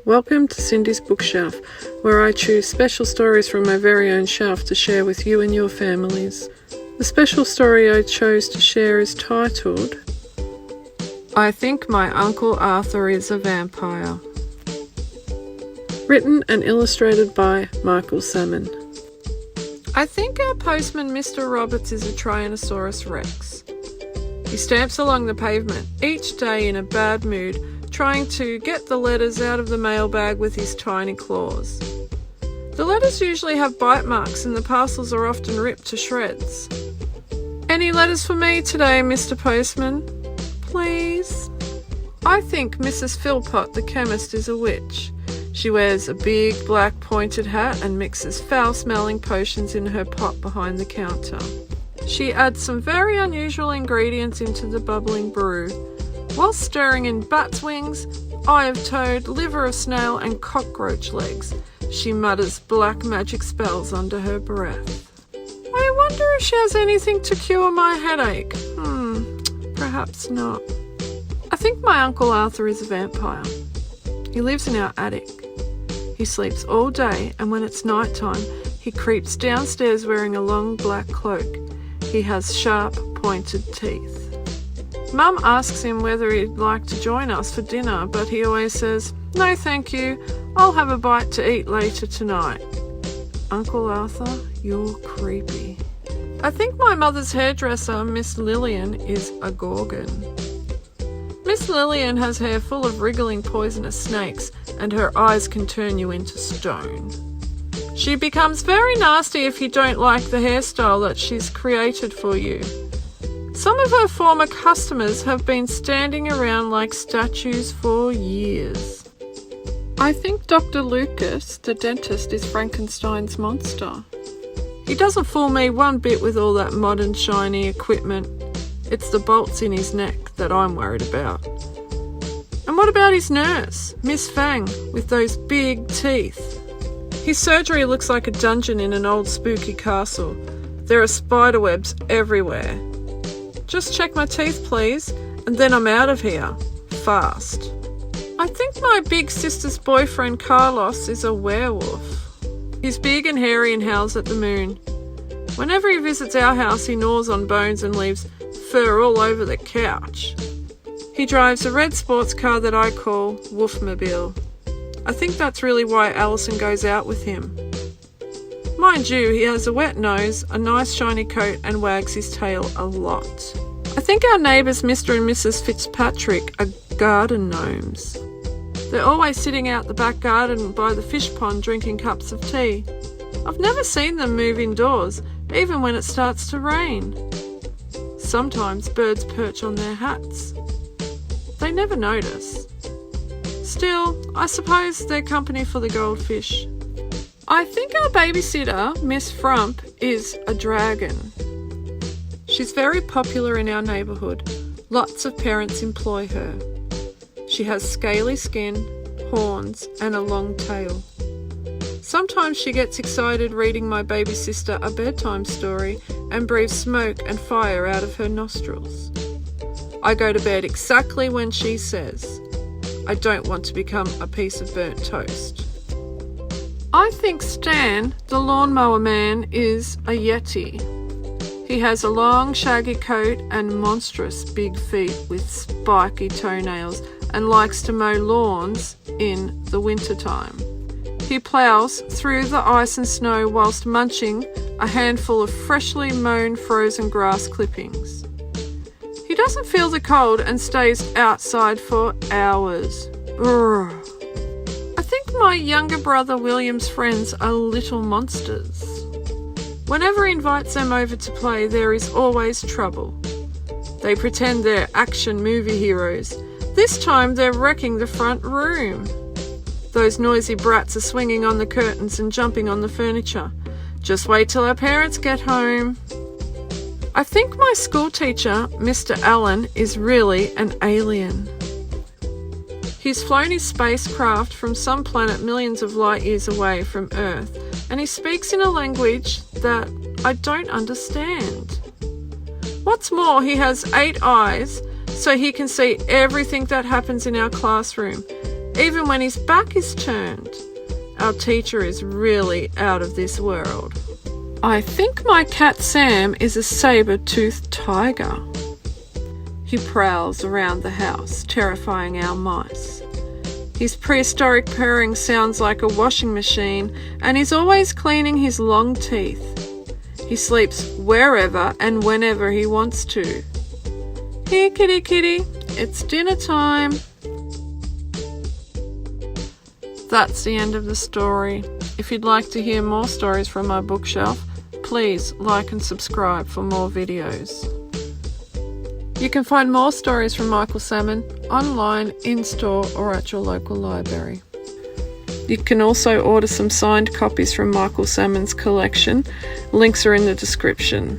Welcome to Cindy's Bookshelf, where I choose special stories from my very own shelf to share with you and your families. The special story I chose to share is titled, I Think My Uncle Arthur is a Vampire. Written and illustrated by Michael Salmon. I think our postman Mr. Roberts is a Tyrannosaurus Rex. He stamps along the pavement each day in a bad mood, trying to get the letters out of the mailbag with his tiny claws. The letters usually have bite marks and the parcels are often ripped to shreds. Any letters for me today, Mr. Postman? Please? I think Mrs. Philpott, the chemist, is a witch. She wears a big black pointed hat and mixes foul-smelling potions in her pot behind the counter. She adds some very unusual ingredients into the bubbling brew, while stirring in bat's wings, eye of toad, liver of snail and cockroach legs. She mutters black magic spells under her breath. I wonder if she has anything to cure my headache. Perhaps not. I think my Uncle Arthur is a vampire. He lives in our attic. He sleeps all day, and when it's night time, he creeps downstairs wearing a long black cloak. He has sharp, pointed teeth. Mum asks him whether he'd like to join us for dinner, but he always says, "No thank you, I'll have a bite to eat later tonight." Uncle Arthur, you're creepy. I think my mother's hairdresser, Miss Lillian, is a gorgon. Miss Lillian has hair full of wriggling poisonous snakes, and her eyes can turn you into stone. She becomes very nasty if you don't like the hairstyle that she's created for you. Some of her former customers have been standing around like statues for years. I think Dr. Lucas, the dentist, is Frankenstein's monster. He doesn't fool me one bit with all that modern shiny equipment. It's the bolts in his neck that I'm worried about. And what about his nurse, Miss Fang, with those big teeth? His surgery looks like a dungeon in an old spooky castle. There are spider webs everywhere. Just check my teeth, please, and then I'm out of here. Fast. I think my big sister's boyfriend Carlos is a werewolf. He's big and hairy and howls at the moon. Whenever he visits our house, he gnaws on bones and leaves fur all over the couch. He drives a red sports car that I call Wolfmobile. I think that's really why Alison goes out with him. Mind you, he has a wet nose, a nice shiny coat and wags his tail a lot. I think our neighbours Mr. and Mrs. Fitzpatrick are garden gnomes. They're always sitting out the back garden by the fish pond drinking cups of tea. I've never seen them move indoors, even when it starts to rain. Sometimes birds perch on their hats. They never notice. Still, I suppose they're company for the goldfish. I think our babysitter, Miss Frump, is a dragon. She's very popular in our neighbourhood. Lots of parents employ her. She has scaly skin, horns, and a long tail. Sometimes she gets excited reading my baby sister a bedtime story and breathes smoke and fire out of her nostrils. I go to bed exactly when she says. I don't want to become a piece of burnt toast. I think Stan, the lawnmower man, is a yeti. He has a long shaggy coat and monstrous big feet with spiky toenails and likes to mow lawns in the wintertime. He ploughs through the ice and snow whilst munching a handful of freshly mown frozen grass clippings. He doesn't feel the cold and stays outside for hours. Brrr. I think my younger brother William's friends are little monsters. Whenever he invites them over to play, there is always trouble. They pretend they're action movie heroes. This time they're wrecking the front room. Those noisy brats are swinging on the curtains and jumping on the furniture. Just wait till our parents get home. I think my school teacher, Mr. Allen, is really an alien. He's flown his spacecraft from some planet millions of light years away from Earth, and he speaks in a language that I don't understand. What's more, he has 8 eyes, so he can see everything that happens in our classroom, even when his back is turned. Our teacher is really out of this world. I think my cat Sam is a saber-toothed tiger. He prowls around the house, terrifying our mice. His prehistoric purring sounds like a washing machine, and he's always cleaning his long teeth. He sleeps wherever and whenever he wants to. Here, kitty kitty, it's dinner time. That's the end of the story. If you'd like to hear more stories from my bookshelf, please like and subscribe for more videos. You can find more stories from Michael Salmon online, in-store or at your local library. You can also order some signed copies from Michael Salmon's collection. Links are in the description.